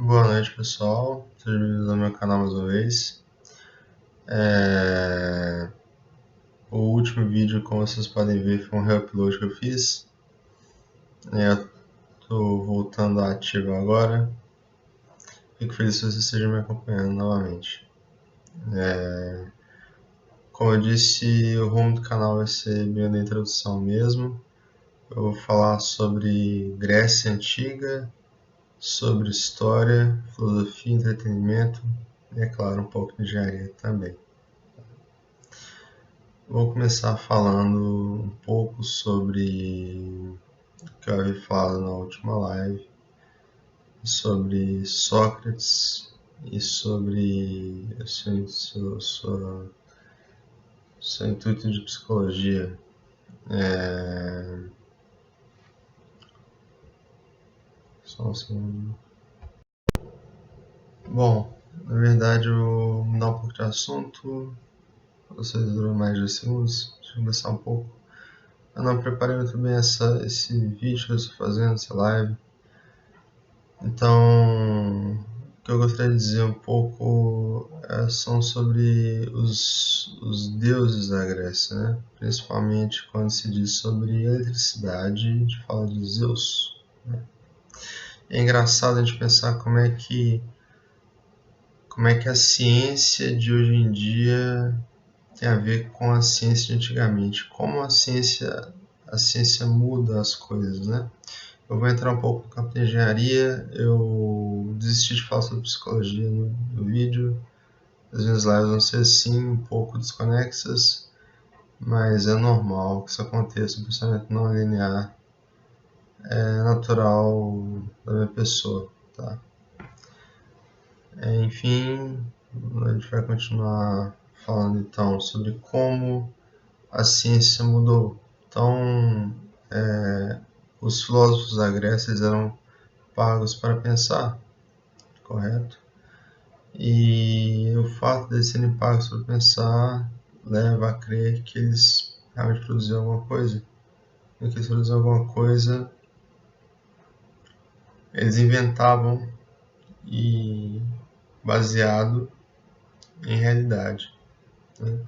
Boa noite, pessoal. Sejam bem-vindos ao meu canal mais uma vez. O último vídeo, como vocês podem ver, foi um reupload que eu fiz. Eu estou voltando a ativo agora. Fico feliz se vocês estejam me acompanhando novamente. Como eu disse, o rumo do canal vai ser bem da introdução mesmo. Eu vou falar sobre Grécia Antiga, sobre história, filosofia, entretenimento e, é claro, um pouco de engenharia também. Vou começar falando um pouco sobre o que eu havia falado na última live, sobre Sócrates e sobre o seu intuito de psicologia. Só um segundo. Bom, na verdade eu vou mudar um pouco de assunto. Vocês duram mais de 2 segundos. Deixa eu conversar um pouco. Eu não preparei muito bem esse vídeo que eu estou fazendo, essa live. Então, o que eu gostaria de dizer um pouco são sobre os deuses da Grécia, né? Principalmente quando se diz sobre eletricidade, a gente fala de Zeus. Né? É engraçado a gente pensar como é que a ciência de hoje em dia tem a ver com a ciência de antigamente. Como a ciência muda as coisas, né? Eu vou entrar um pouco no campo de engenharia. Eu desisti de falar sobre psicologia no vídeo. As minhas lives vão ser sim um pouco desconexas, mas é normal que isso aconteça. Um pensamento não linear é natural da minha pessoa, tá? Enfim, a gente vai continuar falando então sobre como a ciência mudou. Então, os filósofos da Grécia eram pagos para pensar, correto? E o fato de eles serem pagos para pensar leva a crer que eles realmente produziam alguma coisa. E que eles produziam alguma coisa, eles inventavam e baseado em realidade. Né?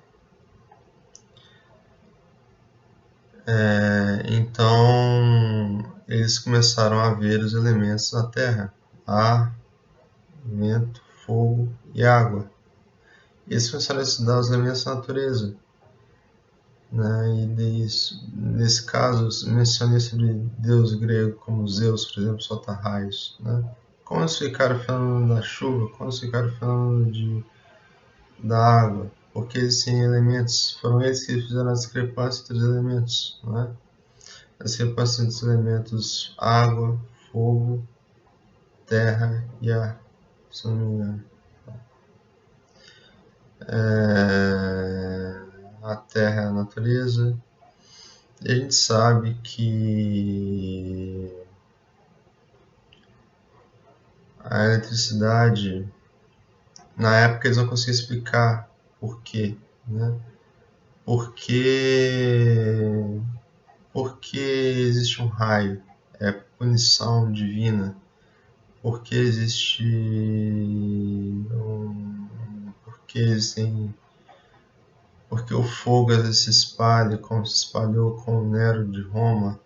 Então, eles começaram a ver os elementos da Terra: ar, vento, fogo e água. Eles começaram a estudar os elementos da natureza. Né? E nesse caso, mencionei sobre deus grego como Zeus, por exemplo, solta raios. Né? Como explicar o fenômeno da chuva? Como explicar o fenômeno da água? Porque existem elementos, foram eles que fizeram a discrepância entre os elementos. Né? A discrepância entre os elementos água, fogo, terra e ar, se não me engano. A terra é a natureza. E a gente sabe que a eletricidade, na época eles não conseguiam explicar por quê, né? Porque existe um raio, é punição divina. Porque existe porque existem porque o fogo às vezes se espalha como se espalhou com Nero de Roma,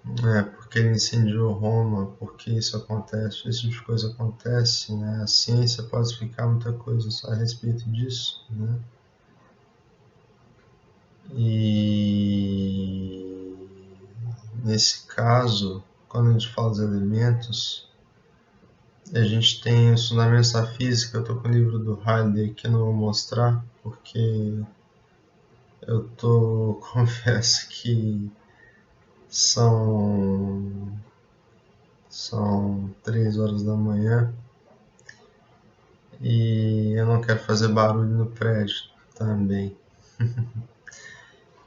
porque ele incendiou Roma, porque isso acontece, esse tipo de coisa acontece, né? A ciência pode explicar muita coisa a respeito disso, né? E nesse caso, quando a gente fala dos elementos, a gente tem os fundamentos da física. Eu estou com o livro do Halliday que eu não vou mostrar, porque confesso que são 3 horas da manhã e eu não quero fazer barulho no prédio também.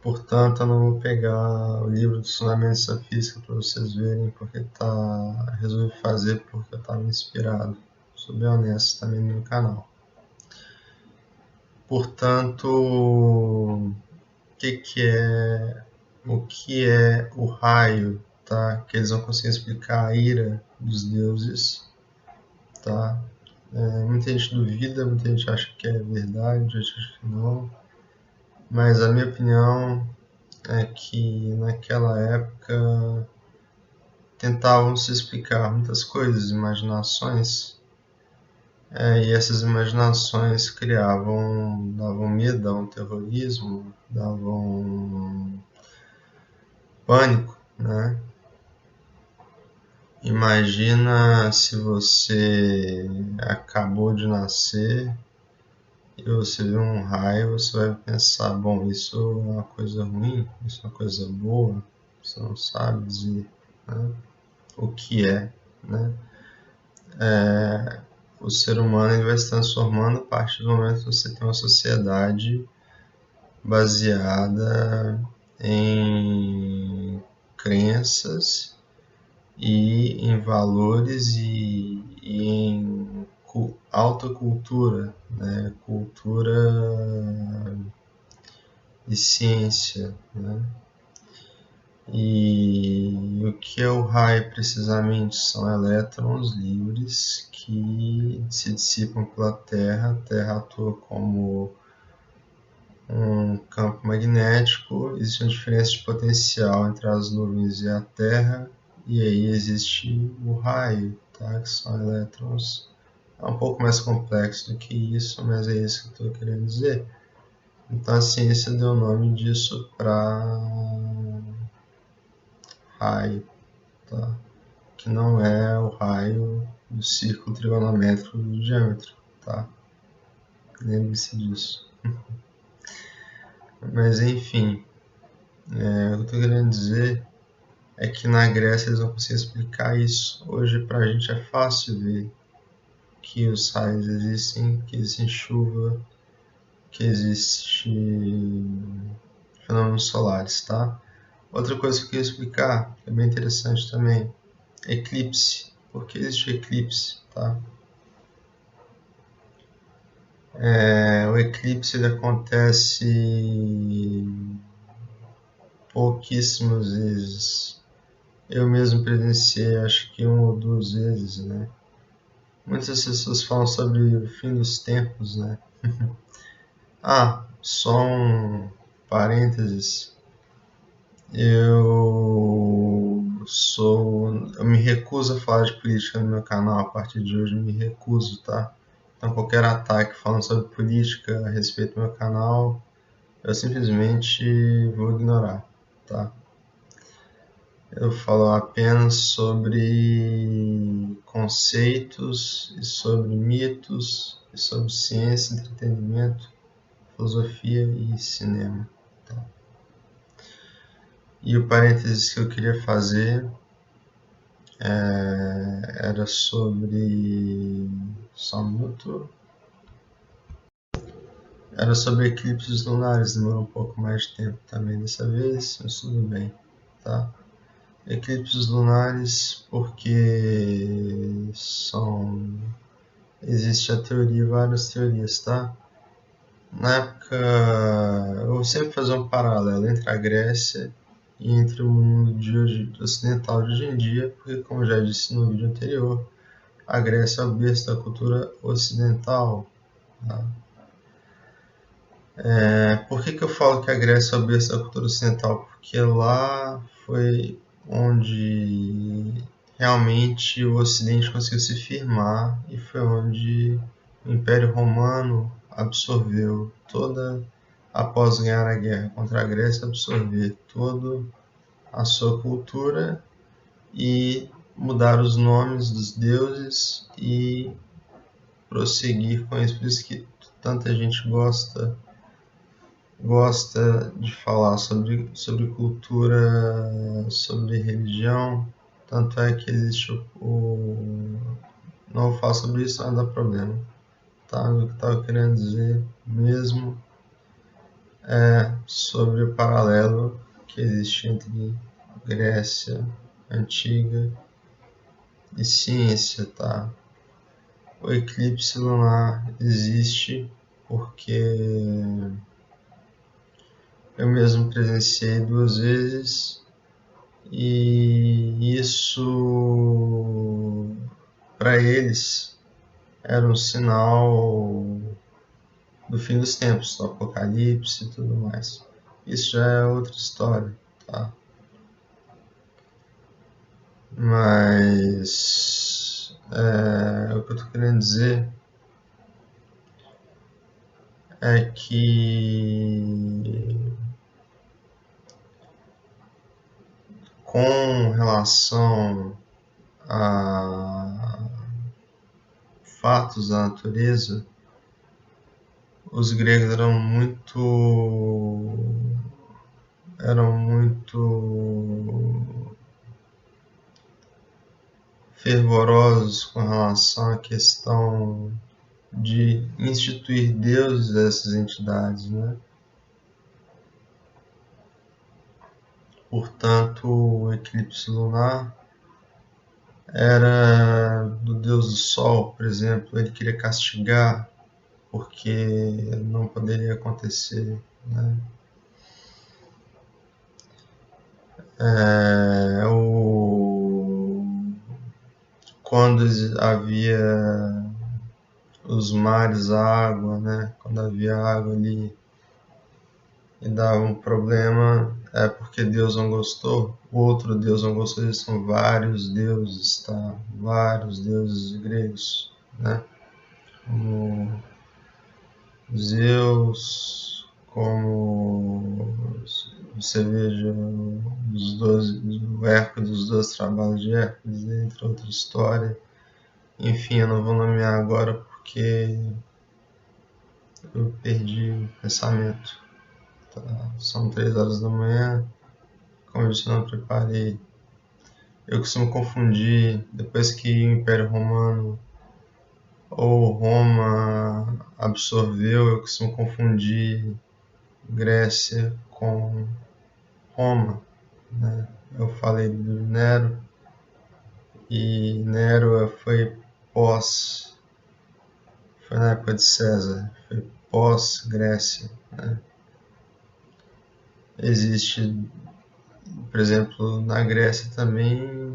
Portanto, eu não vou pegar o livro dos fundamentos da física para vocês verem, porque resolvi fazer porque eu estava inspirado. Sou bem honesto também no meu canal. Portanto, o que é o raio, tá? Que eles não conseguem explicar a ira dos deuses. tá? Muita gente duvida, muita gente acha que é verdade, muita gente acha que não, mas a minha opinião é que naquela época tentavam se explicar muitas coisas, imaginações, e essas imaginações davam medo, davam terrorismo, davam pânico, né? Imagina se você acabou de nascer e você vê um raio, você vai pensar, bom, isso é uma coisa ruim, isso é uma coisa boa, você não sabe dizer, né, o que é, né? O ser humano ele vai se transformando a partir do momento que você tem uma sociedade baseada em crenças e em valores e em alta cultura, né? Cultura e ciência, né? E o que é o raio precisamente? São elétrons livres que se dissipam pela Terra. A Terra atua como um campo magnético, existe uma diferença de potencial entre as nuvens e a Terra, e aí existe o raio, tá? Que são elétrons. É um pouco mais complexo do que isso, mas é isso que eu estou querendo dizer. Então a ciência deu o nome disso para raio, tá? Que não é o raio do círculo trigonométrico do diâmetro, tá? Lembre-se disso. Mas enfim, o que eu estou querendo dizer é que na Grécia eles não conseguiam explicar isso. Hoje para a gente é fácil ver que os raios existem, que existe chuva, que existe fenômenos solares, tá? Outra coisa que eu queria explicar, que é bem interessante também, eclipse. Por que existe eclipse, tá? O eclipse ele acontece pouquíssimas vezes. Eu mesmo presenciei, acho que uma ou duas vezes, né? Muitas pessoas falam sobre o fim dos tempos, né? Só um parênteses. Eu me recuso a falar de política no meu canal. A partir de hoje eu me recuso, tá? Então qualquer ataque falando sobre política a respeito do meu canal, eu simplesmente vou ignorar, tá? Eu falo apenas sobre conceitos e sobre mitos e sobre ciência, entretenimento, filosofia e cinema, tá? E o parênteses que eu queria fazer era sobre... Só um minuto. Era sobre eclipses lunares, demorou um pouco mais de tempo também dessa vez, mas tudo bem, tá? Eclipses lunares porque existe a teoria, várias teorias, tá? Na época, eu vou sempre fazer um paralelo entre a Grécia e entre o mundo de hoje, ocidental de hoje em dia, porque como eu já disse no vídeo anterior, a Grécia é o berço da cultura ocidental, tá? Por que eu falo que a Grécia é o berço da cultura ocidental? Porque lá foi onde realmente o Ocidente conseguiu se firmar e foi onde o Império Romano absorveu após ganhar a guerra contra a Grécia, absorver toda a sua cultura e mudar os nomes dos deuses e prosseguir com isso. Por isso que tanta gente gosta de falar sobre cultura, sobre religião, tanto é que existe Não vou falar sobre isso, não dá problema. Tá? O que eu estava querendo dizer mesmo é sobre o paralelo que existe entre Grécia Antiga e ciência, tá? O eclipse lunar existe porque eu mesmo presenciei duas vezes e isso para eles era um sinal do fim dos tempos, do Apocalipse e tudo mais. Isso já é outra história, tá? Mas o que eu estou querendo dizer é que com relação a fatos da natureza, os gregos eram muito fervorosos com relação à questão de instituir deuses dessas entidades, né? Portanto, o eclipse lunar era do deus do sol, por exemplo. Ele queria castigar porque não poderia acontecer, né? Quando havia os mares, a água, né? Quando havia água ali e dava um problema, é porque Deus não gostou. O outro Deus não gostou. Eles são vários deuses, tá? Vários deuses gregos, né? Como Zeus, como você veja o Hércules, dos 12 trabalhos de Hércules, entre outra história. Enfim, eu não vou nomear agora porque eu perdi o pensamento. Tá? São 3 horas da manhã, como eu disse, não preparei. Eu costumo confundir, depois que o Império Romano ou Roma absorveu, eu costumo confundir Grécia com Roma, né? Eu falei do Nero, e Nero foi na época de César, foi pós-Grécia, né? Existe, por exemplo, na Grécia também,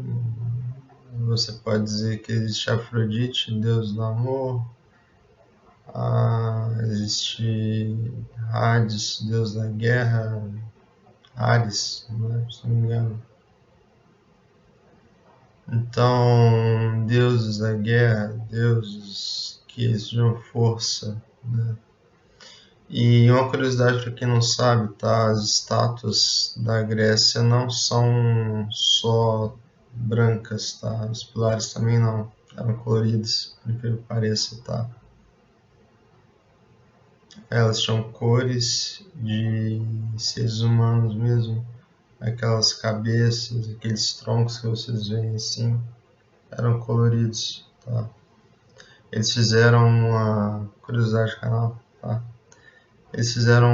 você pode dizer que existe Afrodite, deus do amor, existe Hades, deus da guerra, Ares, né, se não me engano. Então, deuses da guerra, deuses que exigem força, né? E uma curiosidade para quem não sabe, tá? As estátuas da Grécia não são só brancas, tá? Os pilares também não, eram coloridos, por incrível que pareça, tá? Elas tinham cores de seres humanos mesmo, aquelas cabeças, aqueles troncos que vocês veem assim, eram coloridos, tá? Eles fizeram uma curiosidade do canal, tá? Eles fizeram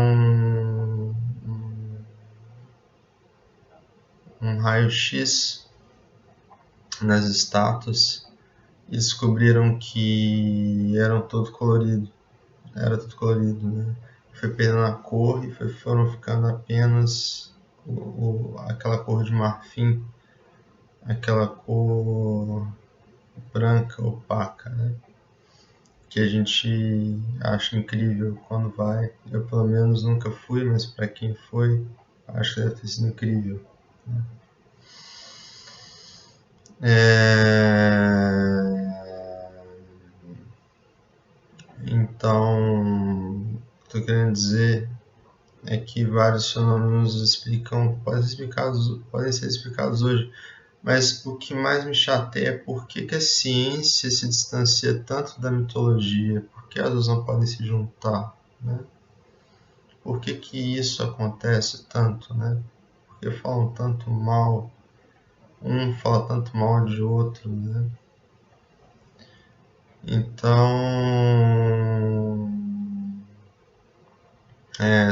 um raio-x nas estátuas e descobriram que era tudo colorido, né? Foi perdendo a cor e foram ficando apenas aquela cor de marfim, aquela cor branca, opaca, né? Que a gente acha incrível quando vai. Eu, pelo menos, nunca fui, mas para quem foi, acho que deve ter sido incrível, né? Então, o que estou querendo dizer é que vários fenômenos podem ser explicados hoje, mas o que mais me chateia é por que a ciência se distancia tanto da mitologia, por que elas não podem se juntar, né? Por que isso acontece tanto, né? Por que falam tanto mal, um fala tanto mal de outro, né? Então,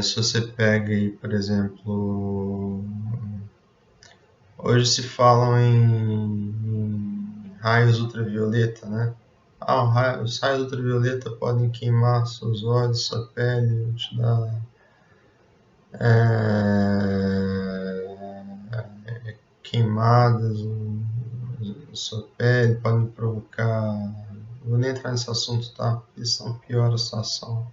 se você pega aí, por exemplo, hoje se falam em raios ultravioleta, né? Os raios ultravioleta podem queimar seus olhos, sua pele, te dar queimadas na sua pele, podem provocar vou nem entrar nesse assunto, tá? Isso não piora a situação.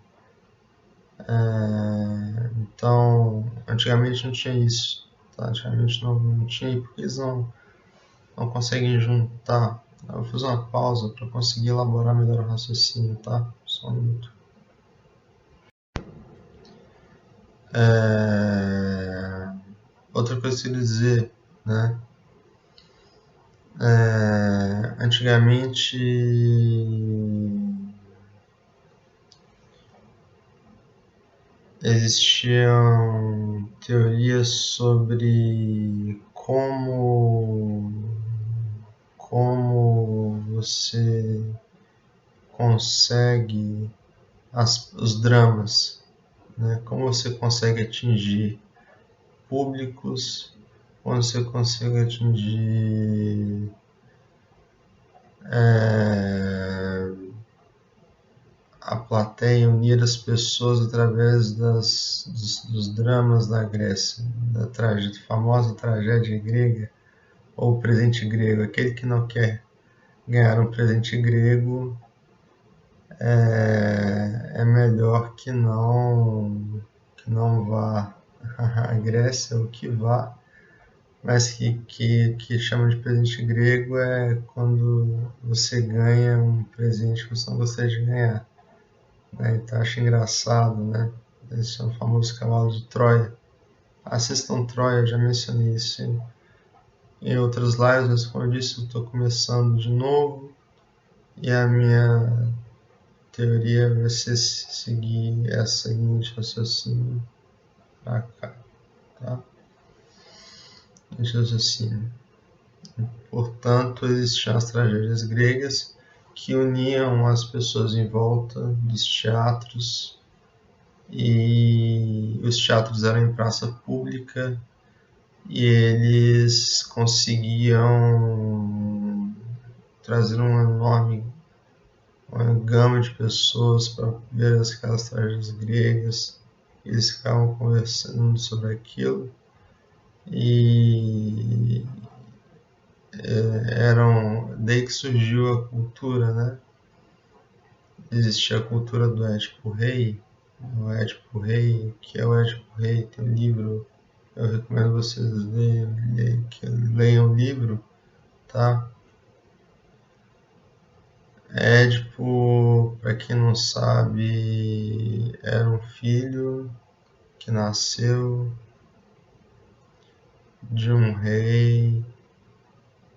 Então, antigamente não tinha isso, tá? Antigamente não tinha, porque eles não conseguem juntar. Eu vou fazer uma pausa para conseguir elaborar melhor o raciocínio, tá? Só um minuto. Outra coisa que eu queria dizer, né? Antigamente existiam teorias sobre como você consegue os dramas, né? Como você consegue atingir públicos, como você consegue atingir a plateia, unir as pessoas através dos dramas da Grécia, da famosa tragédia grega ou presente grego. Aquele que não quer ganhar um presente grego é melhor que não vá à Grécia, ou que vá, mas que chama de presente grego é quando você ganha um presente que você não gostaria de ganhar. Né? Então acho engraçado, né? Esse é o famoso cavalo de Troia. Assistam Troia, eu já mencionei isso em outras lives, mas como eu disse, eu estou começando de novo e a minha teoria vai ser seguir essa seguinte raciocínio para cá, tá? Esse raciocínio. Portanto, existiam as tragédias gregas que uniam as pessoas em volta dos teatros, e os teatros eram em praça pública e eles conseguiam trazer uma gama de pessoas para ver aquelas tragédias gregas. Eles ficavam conversando sobre aquilo e daí que surgiu a cultura, né? Existia a cultura do Édipo Rei, que é o Édipo Rei, tem um livro, eu recomendo vocês leiam o livro, tá? Édipo, para quem não sabe, era um filho que nasceu de um rei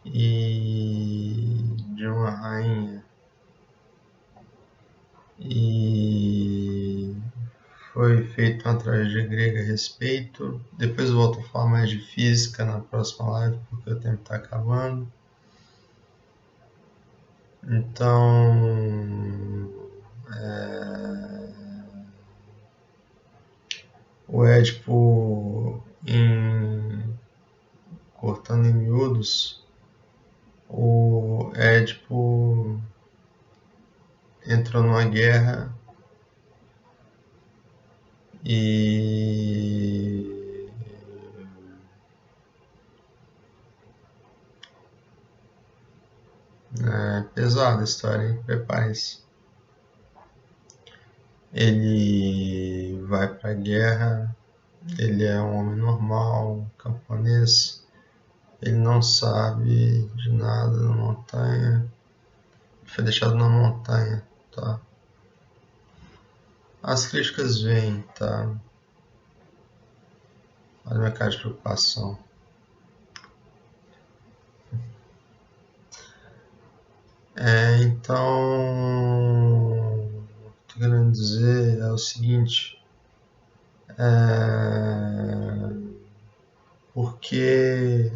e de uma rainha. E foi feita uma tragédia grega a respeito. Depois eu volto a falar mais de física na próxima live, porque o tempo está acabando. Então, o Édipo, cortando em miúdos, o Édipo entrou numa guerra e pesada a história, hein? Preparem-se. Ele vai para a guerra, ele é um homem normal, um camponês, ele não sabe de nada na montanha, foi deixado na montanha, tá? As críticas vêm, tá? Olha a minha cara de preocupação. Então, o que eu tô querendo dizer é o seguinte, porque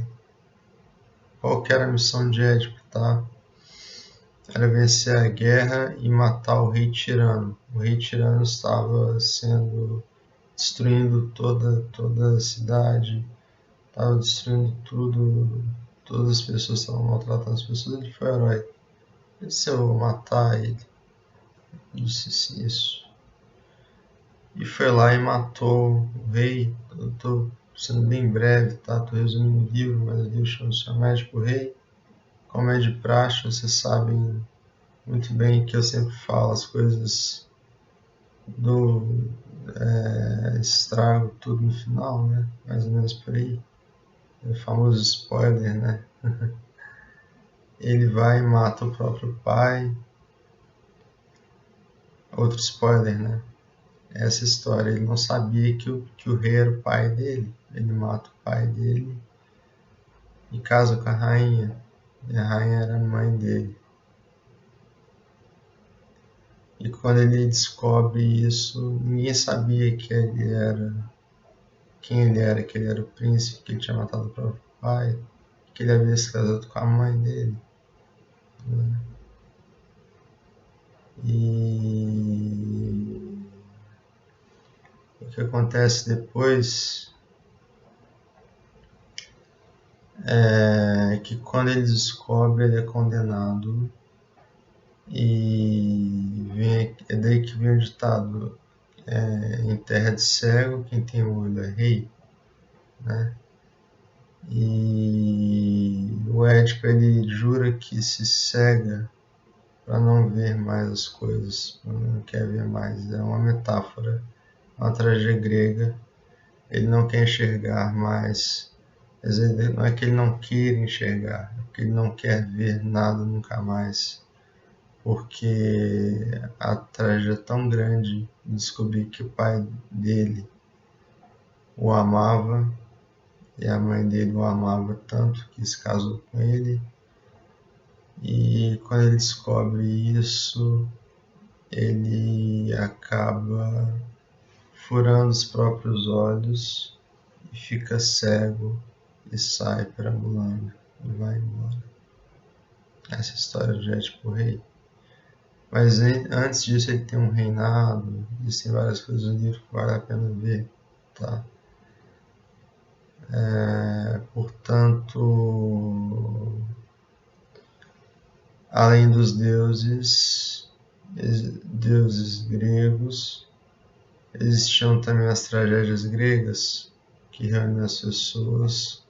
qual que era a missão de Édipo, tá? Era vencer a guerra e matar o rei tirano. O rei tirano estava destruindo toda a cidade, estava destruindo tudo, todas as pessoas estavam maltratando as pessoas. Ele foi herói. E se eu matar ele? Ele disse isso. E foi lá e matou o rei. Eu estou sendo bem breve, tá? Estou resumindo o livro, mas o livro chama-se O Médico Rei. Como é de praxe, vocês sabem muito bem que eu sempre falo as coisas estrago tudo no final, né? Mais ou menos por aí. O famoso spoiler, né? Ele vai e mata o próprio pai. Outro spoiler, né? Essa história, ele não sabia que o rei era o pai dele. Ele mata o pai dele e casa com a rainha. E a rainha era a mãe dele. E quando ele descobre isso, ninguém sabia que ele era quem ele era, que ele era o príncipe, que ele tinha matado o próprio pai, que ele havia se casado com a mãe dele. Né? E o que acontece depois é que quando ele descobre, ele é condenado. E é daí que vem o ditado: em terra de cego, quem tem olho é rei. Né? E o Édipo, ele jura que se cega para não ver mais as coisas, não quer ver mais. É uma metáfora, uma tragédia grega. Ele não quer enxergar mais. Quer dizer, não é que ele não queira enxergar, é que ele não quer ver nada nunca mais. Porque a tragédia é tão grande de descobrir que o pai dele o amava e a mãe dele o amava tanto que se casou com ele. E quando ele descobre isso, ele acaba furando os próprios olhos e fica cego e sai perambulando e vai embora. Essa história de Édipo Rei. Mas antes disso ele tem um reinado, existem várias coisas no livro que vale a pena ver. Tá? Portanto, além dos deuses gregos, existiam também as tragédias gregas, que reuniam as pessoas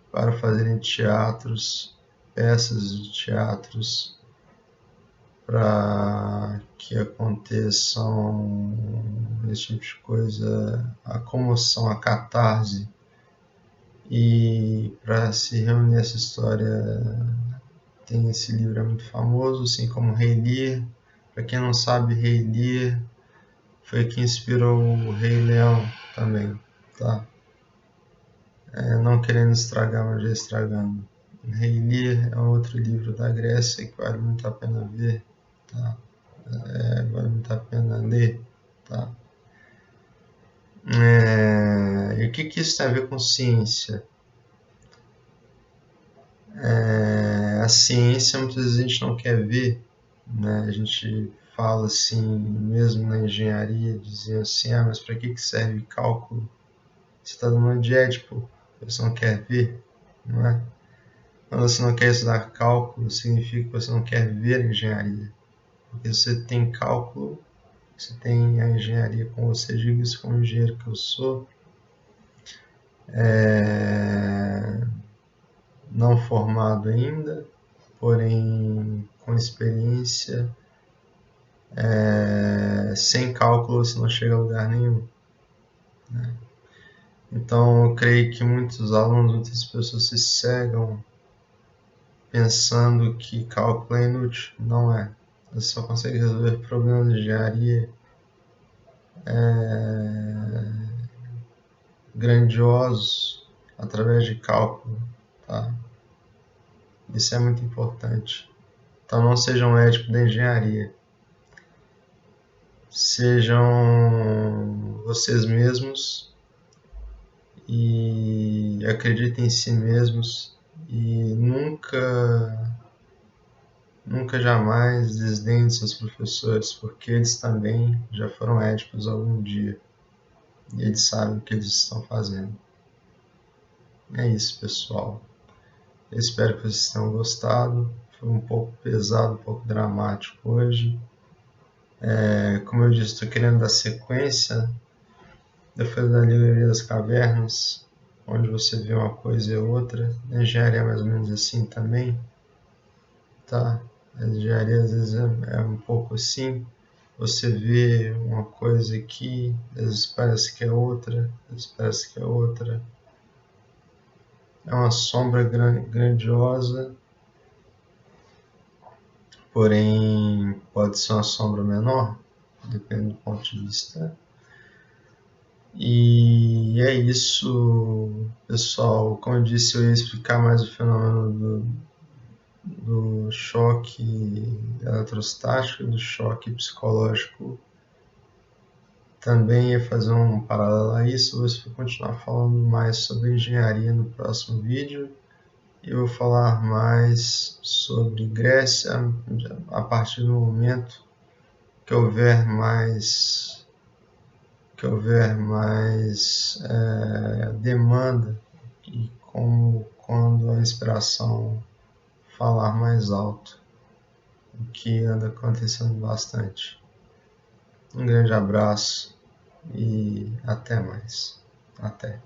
para fazerem teatros, peças de teatros, para que aconteçam esse tipo de coisa, a comoção, a catarse. E para se reunir essa história, tem esse livro, é muito famoso, assim como Rei Lear. Para quem não sabe, Rei Lear foi quem inspirou o Rei Leão também, tá? Não querendo estragar, mas já estragando. Rei Lear é outro livro da Grécia que vale muito a pena ver, tá? Vale muito a pena ler, tá? E o que isso tem a ver com ciência? A ciência muitas vezes a gente não quer ver, né? A gente fala assim, mesmo na engenharia, dizia assim, mas para que serve cálculo? Você está dando de Édipo, você não quer ver, não é? Quando você não quer estudar cálculo, significa que você não quer ver engenharia. Porque você tem cálculo, você tem a engenharia, como você diz, isso como engenheiro que eu sou, não formado ainda, porém com experiência, sem cálculo você não chega a lugar nenhum. Né? Então eu creio que muitos alunos, muitas pessoas se cegam pensando que cálculo é inútil. Não é. Você só consegue resolver problemas de engenharia grandiosos através de cálculo. Tá? Isso é muito importante. Então não sejam éticos da engenharia. Sejam vocês mesmos e acreditem em si mesmos e nunca jamais desdenhem de seus professores, porque eles também já foram éticos algum dia e eles sabem o que eles estão fazendo. É isso, pessoal. Eu espero que vocês tenham gostado. Foi um pouco pesado, um pouco dramático hoje. Como eu disse, estou querendo dar sequência depois da Livraria das Cavernas, onde você vê uma coisa e outra. Na engenharia é mais ou menos assim também. Tá? A engenharia às vezes é um pouco assim. Você vê uma coisa aqui, às vezes parece que é outra, às vezes parece que é outra. É uma sombra grandiosa, porém pode ser uma sombra menor, depende do ponto de vista. E é isso, pessoal. Como eu disse, eu ia explicar mais o fenômeno do choque eletrostático, do choque psicológico. Também ia fazer um paralelo a isso. Vou continuar falando mais sobre engenharia no próximo vídeo. Eu vou falar mais sobre Grécia a partir do momento que houver mais demanda e como quando a inspiração falar mais alto, o que anda acontecendo bastante. Um grande abraço e até mais. Até.